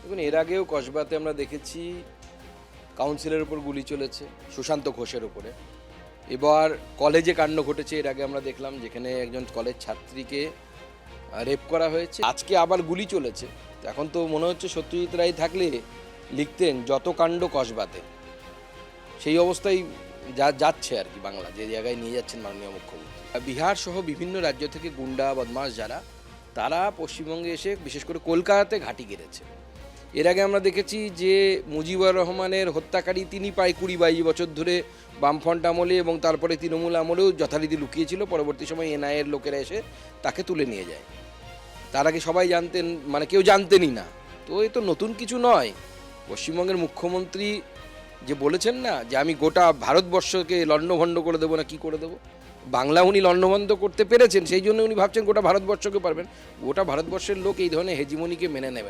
দেখুন, এর আগেও কসবাতে আমরা দেখেছি কাউন্সিলের উপর গুলি চলেছে, সুশান্ত ঘোষের উপরে। এবার কলেজে কাণ্ড ঘটেছে, এর আগে আমরা দেখলাম যেখানে একজন কলেজ ছাত্রীকে রেপ করা হয়েছে। আজকে আবার গুলি চলেছে। তো এখন তো মনে হচ্ছে সত্যজিৎ রায় থাকলে লিখতেন যত কাণ্ড কসবাতে। সেই অবস্থায় যাচ্ছে আর কি বাংলা, যে জায়গায় নিয়ে যাচ্ছেন মাননীয় মুখ্যমন্ত্রী। বিহার সহ বিভিন্ন রাজ্য থেকে গুন্ডা বদমাশ যারা, তারা পশ্চিমবঙ্গে এসে বিশেষ করে কলকাতাতে ঘাঁটি গেড়েছে। এর আগে আমরা দেখেছি যে মুজিবুর রহমানের হত্যাকারী তিনি প্রায় 20-22 বছর ধরে বামফ্রন্ট আমলে এবং তারপরে তৃণমূল আমলেও যথারীতি লুকিয়েছিল। পরবর্তী সময় এনআইএর লোকেরা এসে তাকে তুলে নিয়ে যায়। তার আগে সবাই জানতেন, মানে কেউ জানতেনই না। তো এ তো নতুন কিছু নয়। পশ্চিমবঙ্গের মুখ্যমন্ত্রী যে বলেছেন না যে আমি গোটা ভারতবর্ষকে লণ্ডভণ্ড করে দেবো, না কি করে দেবো, বাংলা উনি লণ্ডভণ্ড করতে পেরেছেন, সেই জন্য উনি ভাবছেন গোটা ভারতবর্ষকে পারবেন। গোটা ভারতবর্ষের লোক এই ধরনের হেজিমনিকে মেনে নেবেন।